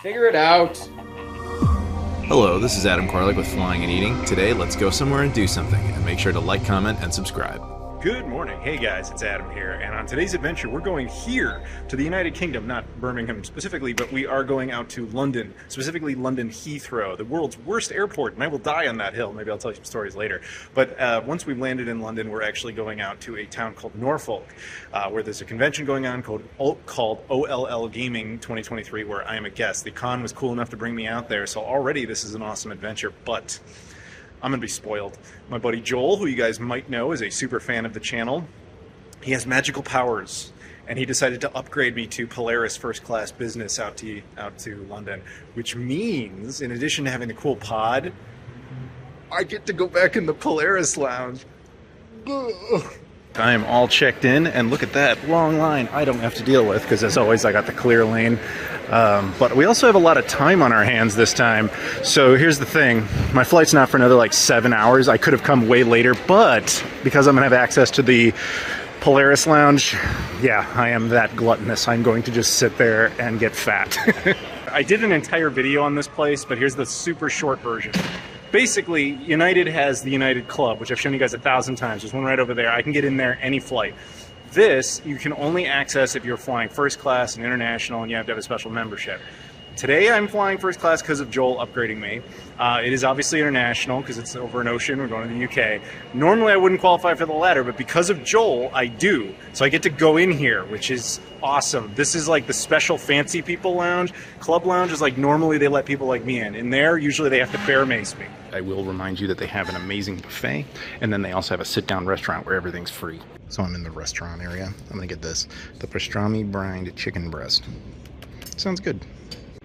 Figure it out. Hello, this is Adam Koralik with Flying and Eating. Today, let's go somewhere and do something, and make sure to like, comment, and subscribe. Good morning. Hey guys, it's Adam here, and on today's adventure we're going here to the United Kingdom, not Birmingham specifically, but we are going out to London, specifically London Heathrow, the world's worst airport, and I will die on that hill. Maybe I'll tell you some stories later. But once we've landed in London, we're actually going out to a town called Norfolk, where there's a convention going on called OLL Gaming 2023, where I am a guest. The con was cool enough to bring me out there, so already this is an awesome adventure, but I'm going to be spoiled. My buddy Joel, who you guys might know, is a super fan of the channel. He has magical powers, and he decided to upgrade me to Polaris first class business out to London, which means, in addition to having the cool pod, I get to go back in the Polaris Lounge. I am all checked in, and look at that long line I don't have to deal with, because as always I got the clear lane. But we also have a lot of time on our hands this time. So here's the thing, my flight's not for another like 7 hours. I could have come way later, but because I'm gonna have access to the Polaris Lounge, yeah, I am that gluttonous. I'm going to just sit there and get fat. I did an entire video on this place, but here's the super short version. Basically, United has the United Club, which I've shown you guys 1,000 times. There's one right over there. I can get in there any flight. This, you can only access if you're flying first class and international, and you have to have a special membership. Today I'm flying first class because of Joel upgrading me. It is obviously international because it's over an ocean. We're going to the UK. Normally I wouldn't qualify for the latter, but because of Joel, I do. So I get to go in here, which is awesome. This is like the special fancy people lounge. Club lounge is like normally they let people like me in. In there, usually they have to bear mace me. I will remind you that they have an amazing buffet, and then they also have a sit-down restaurant where everything's free. So I'm in the restaurant area. I'm gonna get this, the pastrami brined chicken breast. Sounds good.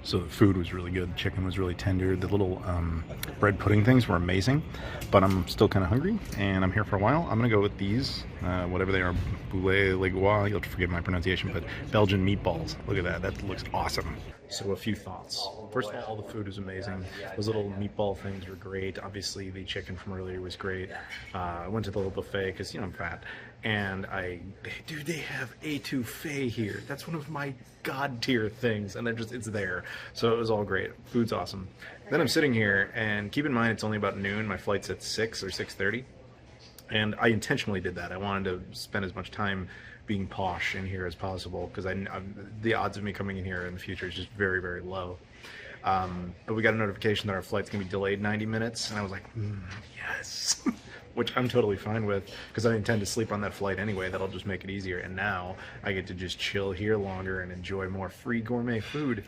So the food was really good. The chicken was really tender. The little bread pudding things were amazing, but I'm still kind of hungry, and I'm here for a while. I'm gonna go with these, whatever they are, boulet legois. You'll have to forgive my pronunciation, but Belgian meatballs. Look at that. That looks awesome. So a few thoughts. First of all the food was amazing. Those little meatball things were great. Obviously, the chicken from earlier was great. I went to the little buffet because, you know, I'm fat. And dude, they have etouffee here. That's one of my god tier things, and it's there. So it was all great. Food's awesome. Then I'm sitting here, and keep in mind it's only about noon. My flight's at 6 or 6:30, and I intentionally did that. I wanted to spend as much time being posh in here as possible, because the odds of me coming in here in the future is just very, very low. But we got a notification that our flight's gonna be delayed 90 minutes, and I was like, yes. Which I'm totally fine with, because I intend to sleep on that flight anyway. That'll just make it easier. And now I get to just chill here longer and enjoy more free gourmet food.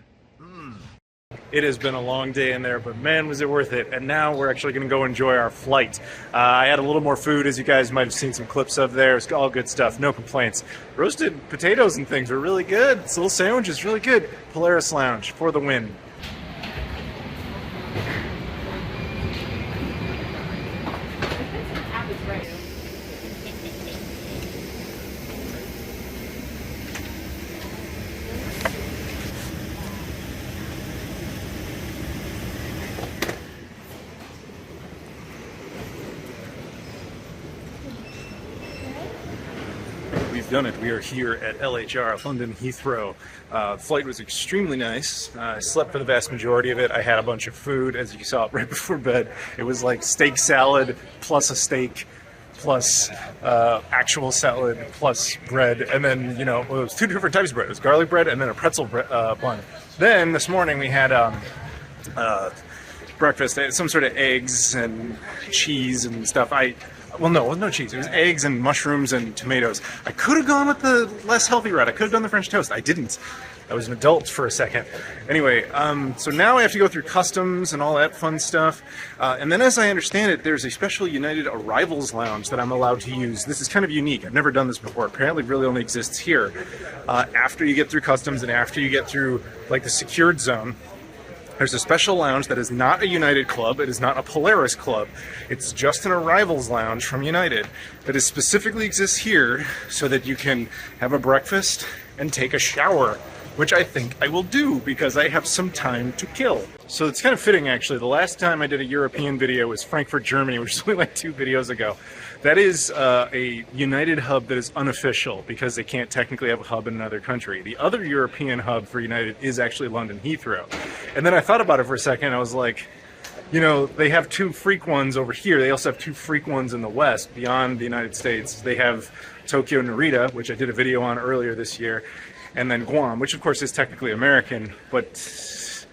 It has been a long day in there, but man, was it worth it. And now we're actually going to go enjoy our flight. I had a little more food, as you guys might have seen some clips of there. It's all good stuff, no complaints. Roasted potatoes and things were really good. This little sandwich is really good. Polaris Lounge for the win. We've done it. We are here at LHR, London Heathrow. Flight was extremely nice. I slept for the vast majority of it. I had a bunch of food, as you saw right before bed. It was like steak salad plus a steak plus actual salad plus bread, and then, you know, it was 2 different types of bread. It was garlic bread and then a pretzel bun. Then this morning we had breakfast, some sort of eggs and cheese and stuff. Well, no, it was no cheese. It was eggs and mushrooms and tomatoes. I could have gone with the less healthy route. I could have done the French toast. I didn't. I was an adult for a second. Anyway, so now I have to go through customs and all that fun stuff. And then, as I understand it, there's a special United Arrivals Lounge that I'm allowed to use. This is kind of unique. I've never done this before. Apparently it really only exists here. After you get through customs and after you get through, like, the secured zone, there's a special lounge that is not a United club. It is not a Polaris club. It's just an Arrivals Lounge from United that specifically exists here so that you can have a breakfast and take a shower which I think I will do because I have some time to kill. So it's kind of fitting, actually. The last time I did a European video was Frankfurt, Germany, which is only like 2 videos ago. That is a United hub that is unofficial because they can't technically have a hub in another country. The other European hub for United is actually London Heathrow. And then I thought about it for a second. I was like, you know, they have 2 freak ones over here. They also have 2 freak ones in the West beyond the United States. They have Tokyo Narita, which I did a video on earlier this year, and then Guam, which of course is technically American, but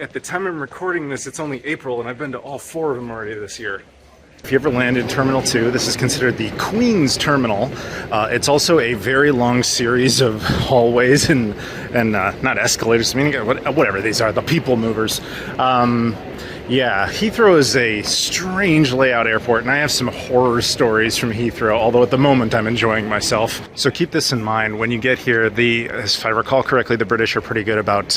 at the time I'm recording this, it's only April, and I've been to all 4 of them already this year. If you ever land in Terminal 2, this is considered the Queen's Terminal. It's also a very long series of hallways and not escalators, I mean, whatever these are, the people movers. Yeah, Heathrow is a strange layout airport, and I have some horror stories from Heathrow, although at the moment I'm enjoying myself. So keep this in mind when you get here. If I recall correctly, the British are pretty good about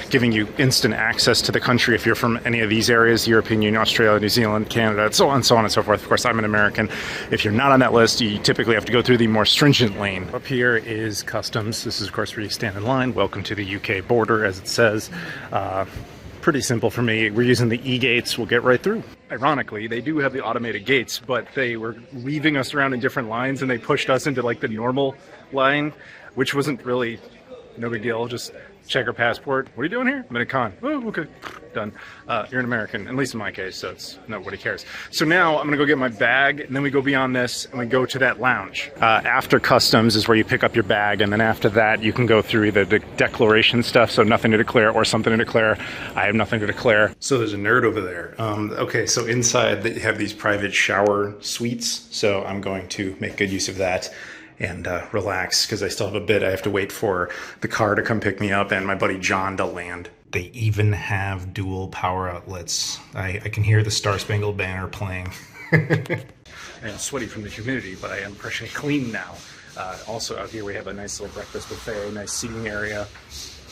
giving you instant access to the country if you're from any of these areas: European Union, Australia, New Zealand, Canada, and so on and so forth. Of course, I'm an American. If you're not on that list, you typically have to go through the more stringent lane. Up here is customs. This is, of course, where you stand in line. Welcome to the UK border, as it says. Pretty simple for me. We're using the e-gates. We'll get right through. Ironically, they do have the automated gates, but they were leaving us around in different lines, and they pushed us into like the normal line, which wasn't really no big deal. Just check our passport. What are you doing here? I'm in a con. Oh, okay. Done. You're an American, at least in my case, so it's nobody cares. So now I'm gonna go get my bag, and then we go beyond this, and we go to that lounge. After customs is where you pick up your bag, and then after that you can go through either the declaration stuff, so nothing to declare, or something to declare. I have nothing to declare. So there's a nerd over there. Okay, so inside they have these private shower suites, so I'm going to make good use of that and relax, because I still have a bit. I have to wait for the car to come pick me up and my buddy John to land. They even have dual power outlets. I can hear the Star Spangled Banner playing. I am sweaty from the humidity, but I am freshly clean now. Also out here we have a nice little breakfast buffet, nice seating area.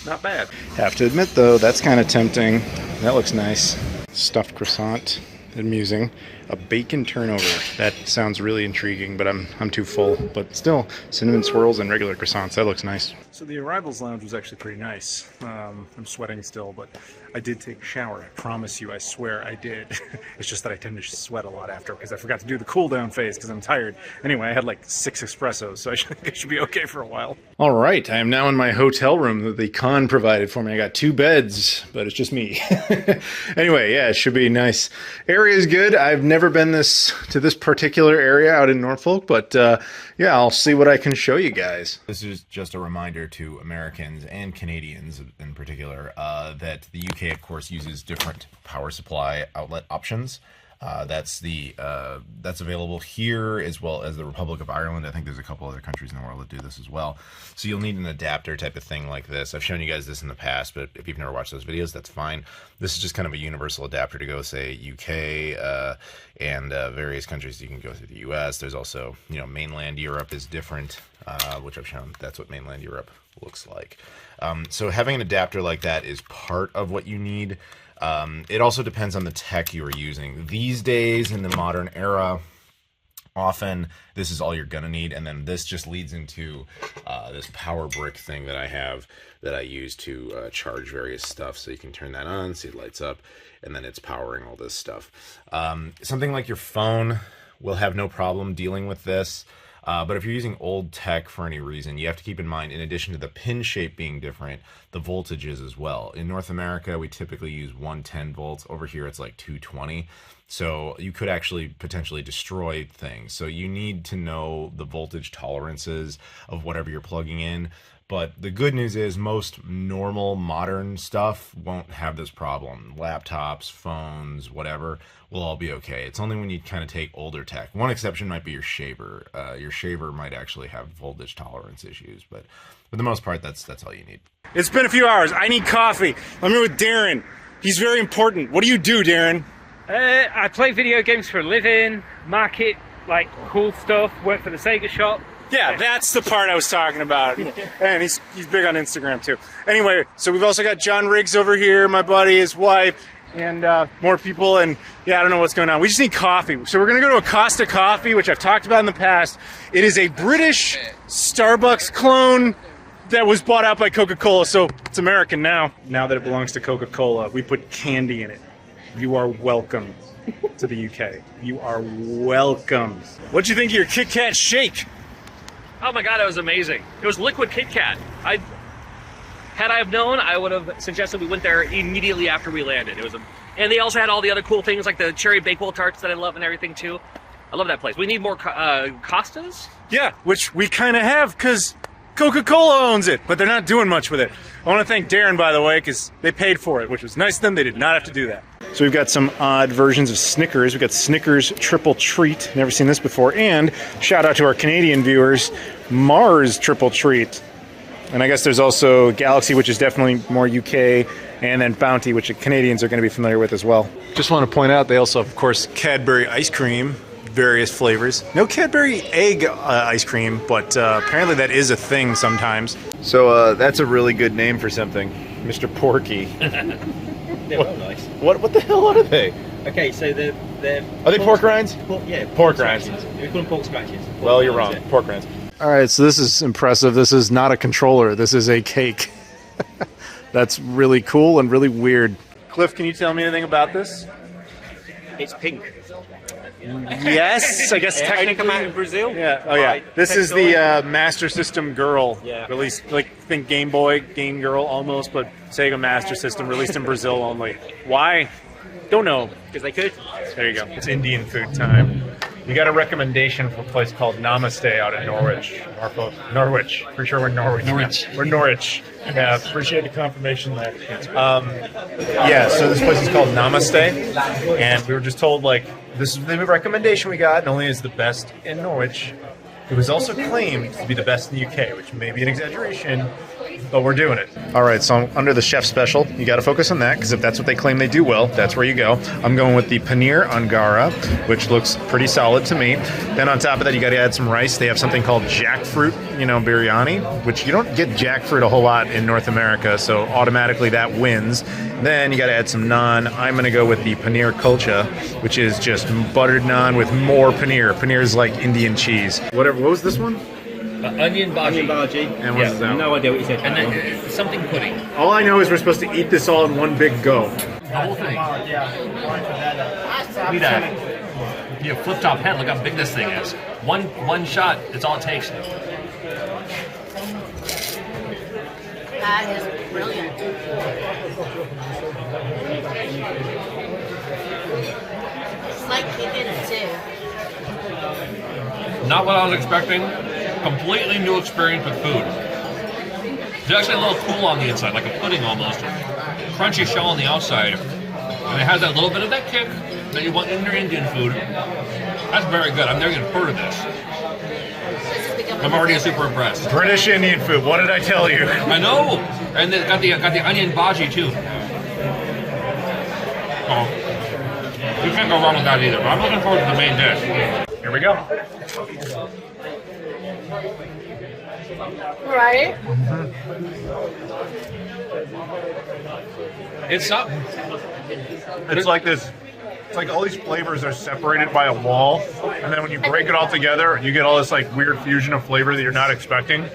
Not bad. Have to admit though, that's kind of tempting. That looks nice. Stuffed croissant, amusing. A bacon turnover. That sounds really intriguing, but I'm too full. But still, cinnamon swirls and regular croissants. That looks nice. So the arrivals lounge was actually pretty nice. I'm sweating still, but I did take a shower. I promise you, I swear I did. It's just that I tend to sweat a lot after because I forgot to do the cool down phase because I'm tired. Anyway, I had like 6 espressos, so I should be okay for a while. All right, I am now in my hotel room that the con provided for me. I got 2 beds, but it's just me. Anyway, yeah, it should be nice. Area is good. I've never been to this particular area out in Norfolk, but yeah, I'll see what I can show you guys. This is just a reminder to Americans and Canadians in particular that the UK, of course, uses different power supply outlet options. That's available here as well as the Republic of Ireland. I think there's a couple other countries in the world that do this as well. So you'll need an adapter type of thing like this. I've shown you guys this in the past, but if you've never watched those videos, that's fine. This is just kind of a universal adapter to go, say, UK and various countries. You can go through the US. There's also, you know, mainland Europe is different, which I've shown. That's what mainland Europe looks like. So having an adapter like that is part of what you need. It also depends on the tech you are using. These days, in the modern era, often this is all you're gonna need, and then this just leads into this power brick thing that I have that I use to charge various stuff. So you can turn that on, see it lights up, and then it's powering all this stuff. Something like your phone will have no problem dealing with this. But if you're using old tech for any reason, you have to keep in mind, in addition to the pin shape being different, the voltages as well. In North America, we typically use 110 volts. Over here, it's like 220. So you could actually potentially destroy things. So you need to know the voltage tolerances of whatever you're plugging in. But the good news is most normal modern stuff won't have this problem. Laptops, phones, whatever, will all be okay. It's only when you kind of take older tech. One exception might be your shaver. Your shaver might actually have voltage tolerance issues, but for the most part, that's all you need. It's been a few hours. I need coffee. I'm here with Darren. He's very important. What do you do, Darren? I play video games for a living, market like cool stuff, work for the Sega shop. Yeah, that's the part I was talking about. And he's big on Instagram too. Anyway, so we've also got John Riggs over here, my buddy, his wife, and more people. And yeah, I don't know what's going on. We just need coffee. So we're gonna go to Acosta Coffee, which I've talked about in the past. It is a British Starbucks clone. that was bought out by Coca-Cola, so it's American now. Now that it belongs to Coca-Cola, we put candy in it. You are welcome to the UK. You are welcome. What'd you think of your Kit Kat shake? Oh my god, it was amazing. It was liquid Kit Kat. Had I have known, I would have suggested we went there immediately after we landed. And they also had all the other cool things like the cherry bakewell tarts that I love and everything too. I love that place. We need more Costas. Yeah, which we kind of have because Coca-Cola owns it, but they're not doing much with it. I want to thank Darren, by the way, because they paid for it, which was nice of them. They did not have to do that. So we've got some odd versions of Snickers. We've got Snickers Triple Treat. Never seen this before. And shout out to our Canadian viewers, Mars Triple Treat. And I guess there's also Galaxy, which is definitely more UK, and then Bounty, which Canadians are going to be familiar with as well. Just want to point out they also have, of course, Cadbury ice cream, various flavors. No Cadbury egg ice cream, but apparently that is a thing sometimes. So that's a really good name for something, Mr. Porky. They're well nice. What the hell are they? Okay, so they're Are they pork rinds? Yeah, pork rinds. We call them pork scratches. Well, you're wrong. Pork rinds. All right, so this is impressive. This is not a controller. This is a cake. That's really cool and really weird. Cliff, can you tell me anything about this? It's pink. Yes, I guess technically. Come out in Brazil. Yeah. Oh yeah. This is the Master System Girl. Yeah. Released, like, think Game Boy, Game Girl almost, but Sega Master System released in Brazil only. Why? Don't know. Because they could. There you go. It's Indian food time. We got a recommendation from a place called Namaste out in Norwich. Norwich. Pretty sure we're Norwich. We're Norwich. Yeah, appreciate the confirmation there. Yeah, so this place is called Namaste, and we were just told, like, this is the recommendation we got, not only is the best in Norwich, it was also claimed to be the best in the UK, which may be an exaggeration, but we're doing it. All right, so under the chef special, you got to focus on that, because if that's what they claim they do well, that's where you go. I'm going with the paneer angara, which looks pretty solid to me. Then on top of that, you got to add some rice. They have something called jackfruit, biryani, which you don't get jackfruit a whole lot in North America, so automatically that wins. Then you got to add some naan. I'm going to go with the paneer kulcha, which is just buttered naan with more paneer. Paneer is like Indian cheese. What was this one? Onion bhaji. And what's that? No idea what you said. And then something pudding. All I know is we're supposed to eat this all in one big go. The whole thing. Look at that. You have flip top head. Look how big this thing is. One shot. That's all it takes. That is brilliant. It's like kicking it too. Not what I was expecting. Completely new experience with food. It's actually a little cool on the inside, like a pudding almost. Crunchy shell on the outside. And it has that little bit of that kick that you want in your Indian food. That's very good. I've never even heard of this. I'm already super impressed. British Indian food. What did I tell you? I know. And they got the onion bhaji too. Oh, you can't go wrong with that either. But I'm looking forward to the main dish. Here we go. Right? It's not. It's like this. It's like all these flavors are separated by a wall, and then when you break it all together, you get all this like weird fusion of flavor that you're not expecting.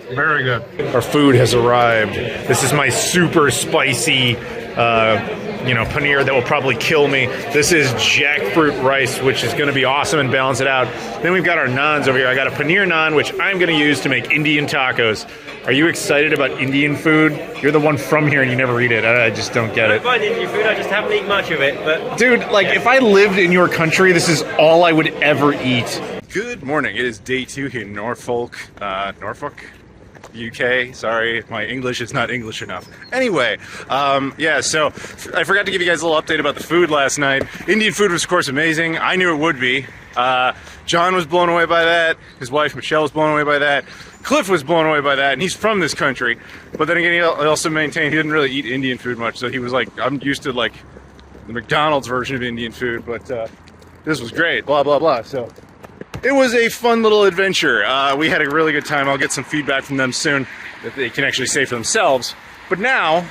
Very good. Our food has arrived. This is my super spicy, paneer that will probably kill me. This is jackfruit rice, which is going to be awesome and balance it out. Then we've got our naans over here. I got a paneer naan, which I'm going to use to make Indian tacos. Are you excited about Indian food? You're the one from here and you never eat it. I just don't get it. I don't mind Indian food, I just haven't eaten much of it. But dude, like, if I lived in your country, this is all I would ever eat. Good morning. It is day 2 here in Norfolk, UK. Sorry, my English is not English enough. Anyway, so I forgot to give you guys a little update about the food last night. Indian food was, of course, amazing. I knew it would be. John was blown away by that. His wife, Michelle, was blown away by that. Cliff was blown away by that, and he's from this country. But then again, he also maintained he didn't really eat Indian food much, so he was like, I'm used to, like, the McDonald's version of Indian food, but this was great, blah, blah, blah. So it was a fun little adventure. We had a really good time. I'll get some feedback from them soon that they can actually say for themselves. But now,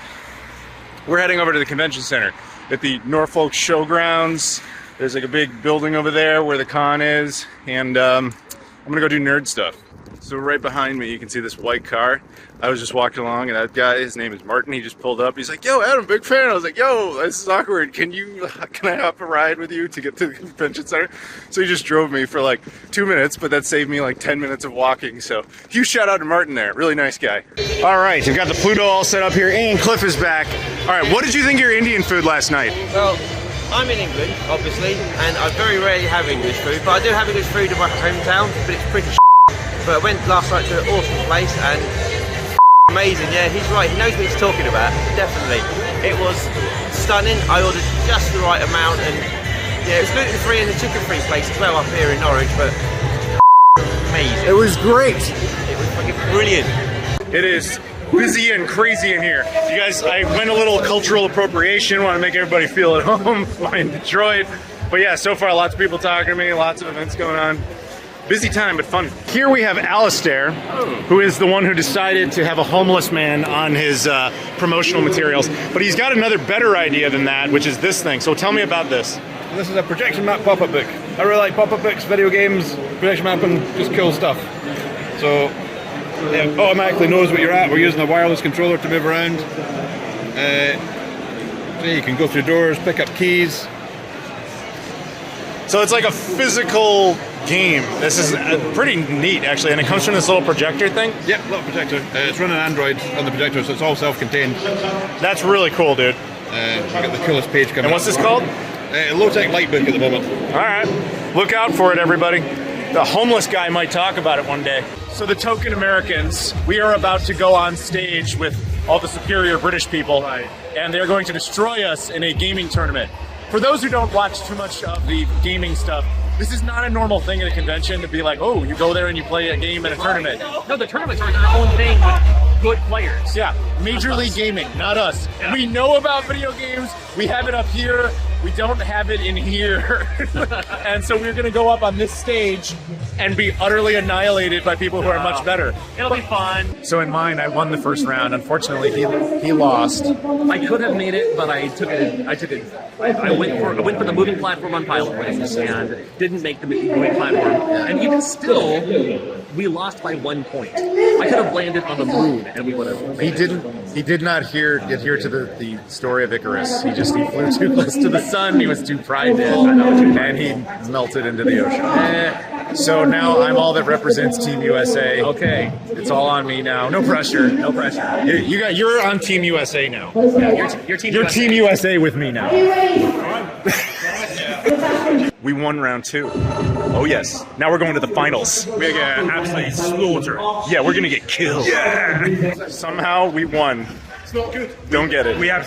we're heading over to the convention center at the Norfolk Showgrounds. There's like a big building over there where the con is, and I'm gonna go do nerd stuff. So right behind me, you can see this white car. I was just walking along, and that guy, his name is Martin, he just pulled up. He's like, yo, Adam, big fan. I was like, yo, this is awkward. Can I hop a ride with you to get to the convention center? So he just drove me for like 2 minutes, but that saved me like 10 minutes of walking. So huge shout out to Martin there. Really nice guy. All right, we've got the Pluto all set up here, and Cliff is back. All right, what did you think of your Indian food last night? Well, I'm in England, obviously, and I very rarely have English food, but I do have English food in my hometown, but it's pretty But I went last night to an awesome place and amazing. Yeah, he's right. He knows what he's talking about. Definitely. It was stunning. I ordered just the right amount, and yeah, it was gluten-free and the chicken-free place as well up here in Norwich. But amazing. It was great. It was fucking brilliant. It is busy and crazy in here. You guys, I went a little cultural appropriation. Want to make everybody feel at home. Flying Detroit. But yeah, so far lots of people talking to me. Lots of events going on. Busy time, but fun. Here we have Alistair, who is the one who decided to have a homeless man on his promotional materials. But he's got another better idea than that, which is this thing. So tell me about this. This is a projection map pop-up book. I really like pop-up books, video games, projection map, and just cool stuff. So it automatically knows what you're at. We're using a wireless controller to move around. So you can go through doors, pick up keys. So it's like a physical game. This is pretty neat, actually, and it comes from this little projector thing? Yep, little projector. It's running Android on the projector, so it's all self-contained. That's really cool, dude. We've got the coolest page coming. And what's this called? Low-tech light book at the moment. All right. Look out for it, everybody. The homeless guy might talk about it one day. So the token Americans, we are about to go on stage with all the superior British people, and they're going to destroy us in a gaming tournament. For those who don't watch too much of the gaming stuff, this is not a normal thing at a convention to be like, oh, you go there and you play a game in a tournament. No, the tournaments are their own thing with good players. Yeah, Major League Gaming, not us. Yeah. We know about video games. We have it up here. We don't have it in here. And so we're going to go up on this stage and be utterly annihilated by people who are much better. It'll be fun. So in mine, I won the first round. Unfortunately, he lost. I could have made it, but I took it. I went for the moving platform on Pilot Race and didn't make the moving platform. And even still, we lost by 1 point. I could have landed on the moon and we would have. He did not get here to the story of Icarus. He flew too close to the sun. He was too prided, and he melted into the ocean. So now I'm all that represents Team USA. Okay, it's all on me now. No pressure. No pressure. You're on Team USA now. Yeah, you're Team USA with me now. We won round 2. Oh yes. Now we're going to the finals. We're gonna absolutely slaughter. Yeah, we're gonna get killed. Yeah. Somehow we won. It's not good. Don't get it. We have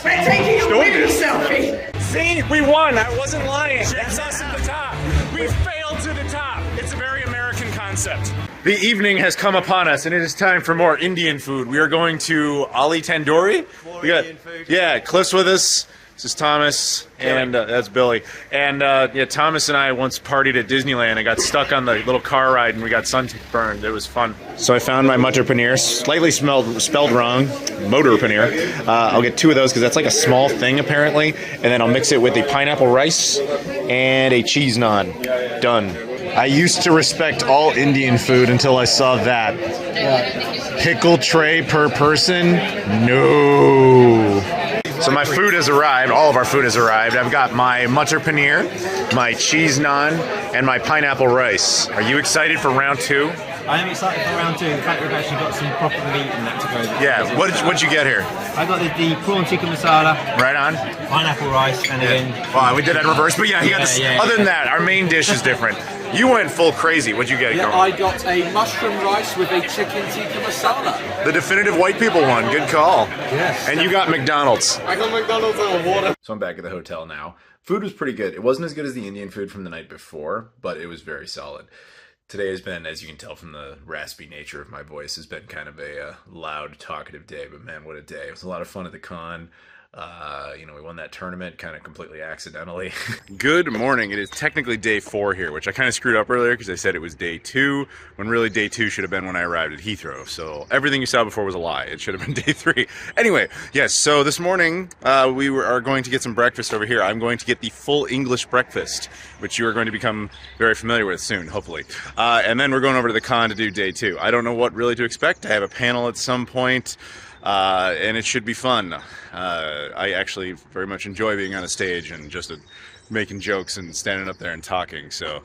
See, we won. I wasn't lying. That's us at the top. We failed to the top. It's a very American concept. The evening has come upon us, and it is time for more Indian food. We are going to Ali Tandoori. Indian food. Yeah, Cliff's with us. This is Thomas, and that's Billy. And yeah, Thomas and I once partied at Disneyland and got stuck on the little car ride, and we got sunburned. It was fun. So I found my Matar Paneer, slightly spelled wrong, Motor Paneer. I'll get 2 of those because that's like a small thing apparently, and then I'll mix it with the pineapple rice and a cheese naan. Done. I used to respect all Indian food until I saw that. Pickle tray per person? No. So my food has arrived. All of our food has arrived. I've got my Matar Paneer, my cheese naan, and my pineapple rice. Are you excited for round 2? I am excited for round 2. In fact, we've actually got some proper meat and that to go with. Yeah. What'd you get here? I got the prawn tikka masala. Right on. Pineapple rice, and then. Well, we did that in reverse, but yeah, he got this. Other than that, our main dish is different. You went full crazy. What'd you get? Yeah, I got a mushroom rice with a chicken tikka masala. The definitive white people one. Good call. Yes. And you got McDonald's. I got McDonald's and water. So I'm back at the hotel now. Food was pretty good. It wasn't as good as the Indian food from the night before, but it was very solid. Today has been, as you can tell from the raspy nature of my voice, has been kind of a loud, talkative day. But man, what a day. It was a lot of fun at the con. You know, we won that tournament kind of completely accidentally. Good morning. It is technically day 4 here, which I kind of screwed up earlier because I said it was day 2, when really day 2 should have been when I arrived at Heathrow. So everything you saw before was a lie. It should have been day 3. Anyway, yes, so this morning we are going to get some breakfast over here. I'm going to get the full English breakfast, which you are going to become very familiar with soon, hopefully. And then we're going over to the con to do day 2. I don't know what really to expect. I have a panel at some point. And it should be fun. I actually very much enjoy being on a stage and just making jokes and standing up there and talking, so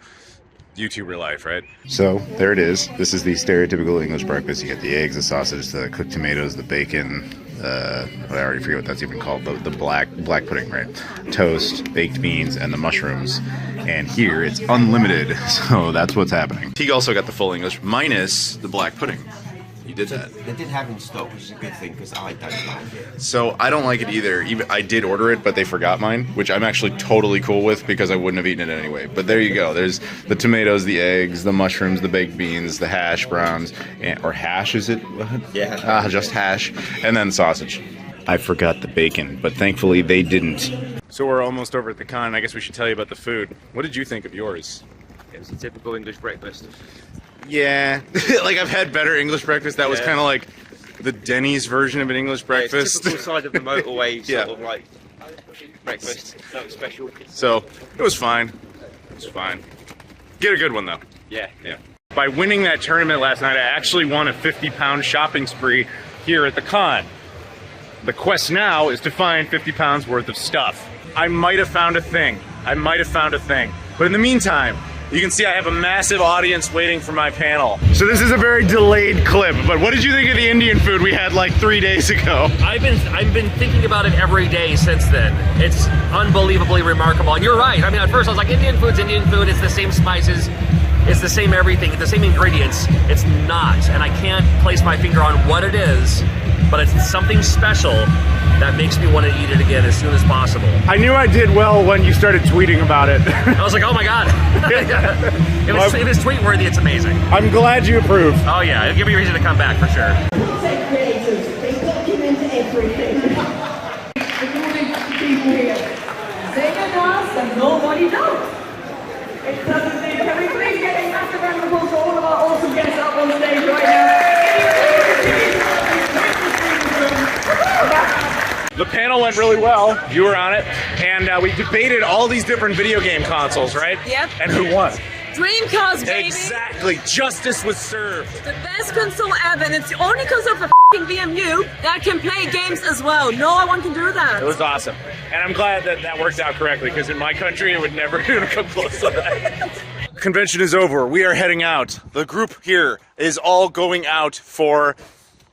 YouTuber life, right? So there it is. This is the stereotypical English breakfast. You get the eggs, the sausage, the cooked tomatoes, the bacon, I already forget what that's even called, the black pudding, right? Toast, baked beans, and the mushrooms. And here it's unlimited, so that's what's happening. Teague also got the full English minus the black pudding. You did that. They did have in stock, which is a good thing because I don't like it. So I don't like it either. Even I did order it, but they forgot mine, which I'm actually totally cool with because I wouldn't have eaten it anyway. But there you go. There's the tomatoes, the eggs, the mushrooms, the baked beans, the hash browns, or hash is it? Yeah. Just hash, and then sausage. I forgot the bacon, but thankfully they didn't. So we're almost over at the con. I guess we should tell you about the food. What did you think of yours? It was a typical English breakfast. Yeah, like I've had better English breakfast. That was kind of like the Denny's version of an English breakfast. Typical side of the motorway sort of like breakfast. That was special. So it was fine. It was fine. Get a good one though. Yeah. By winning that tournament last night, I actually won a 50-pound shopping spree here at the con. The quest now is to find 50 pounds worth of stuff. I might have found a thing. But in the meantime, you can see I have a massive audience waiting for my panel. So this is a very delayed clip, but what did you think of the Indian food we had like 3 days ago? I've been thinking about it every day since then. It's unbelievably remarkable. And you're right. I mean, at first I was like, Indian food's Indian food. It's the same spices. It's the same everything. It's the same ingredients. It's not. And I can't place my finger on what it is, but it's something special that makes me want to eat it again as soon as possible. I knew I did well when you started tweeting about it. I was like, oh my God. If it's tweet worthy, it's amazing. I'm glad you approved. Oh yeah, it'll give me a reason to come back for sure. Tech creators, they document everything. According to people here, they can ask and nobody knows. It doesn't think, can we please get a massive round of applause for all of our awesome guests up on stage right now? The panel went really well. You were on it. And we debated all these different video game consoles, right? Yep. And who won? Dreamcast, baby! Exactly. Justice was served. The best console ever, and it's the only console for f***ing VMU that can play games as well. No one can do that. It was awesome. And I'm glad that that worked out correctly, because in my country, it would never even come close to that. Convention is over. We are heading out. The group here is all going out for...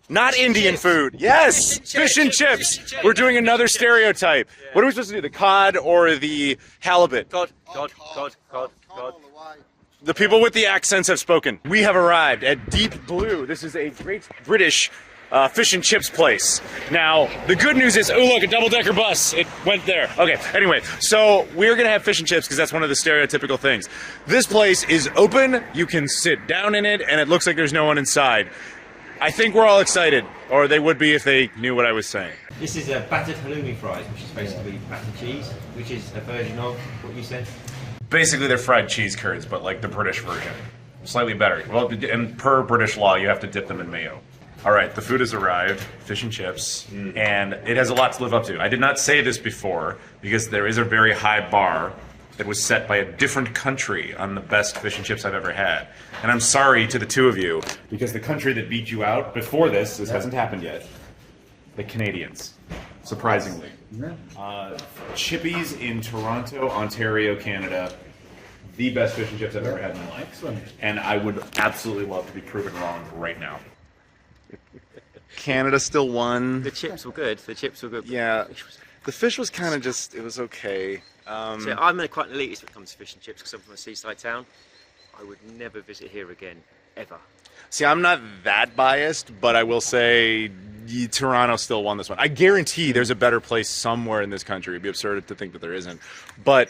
not Indian food. Yes, fish and chips. We're doing another stereotype. What are we supposed to do? The cod or the halibut? God. The people with the accents have spoken. We have arrived at Deep Blue. This is a great British fish and chips place. Now, the good news is, oh look, a double-decker bus. It went there. Okay, anyway, so we're gonna have fish and chips because that's one of the stereotypical things. This place is open, you can sit down in it, and it looks like there's no one inside. I think we're all excited, or they would be if they knew what I was saying. This is battered halloumi fries, which is basically battered cheese, which is a version of what you said. Basically, they're fried cheese curds, but like the British version. Slightly better. Well, and per British law, you have to dip them in mayo. All right, the food has arrived, fish and chips, and it has a lot to live up to. I did not say this before, because there is a very high bar that was set by a different country on the best fish and chips I've ever had. And I'm sorry to the two of you, because the country that beat you out before this hasn't happened yet, the Canadians, surprisingly. Chippies in Toronto, Ontario, Canada, the best fish and chips I've ever had in my life. And I would absolutely love to be proven wrong right now. Canada still won. The chips were good. Yeah, the fish was kind of just, it was okay. So I'm quite an elitist when it comes to fish and chips because I'm from a seaside town. I would never visit here again, ever. See, I'm not that biased, but I will say Toronto still won this one. I guarantee there's a better place somewhere in this country. It'd be absurd to think that there isn't. But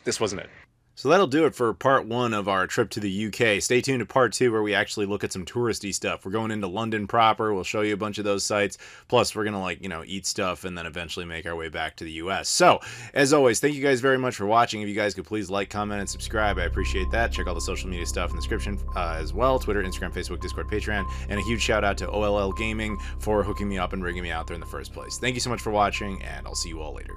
this wasn't it. So that'll do it for part 1 of our trip to the UK. Stay tuned to part 2 where we actually look at some touristy stuff. We're going into London proper. We'll show you a bunch of those sites. Plus, we're going to, like, you know, eat stuff and then eventually make our way back to the US. So, as always, thank you guys very much for watching. If you guys could please like, comment, and subscribe, I appreciate that. Check all the social media stuff in the description as well. Twitter, Instagram, Facebook, Discord, Patreon. And a huge shout out to OLL Gaming for hooking me up and bringing me out there in the first place. Thank you so much for watching, and I'll see you all later.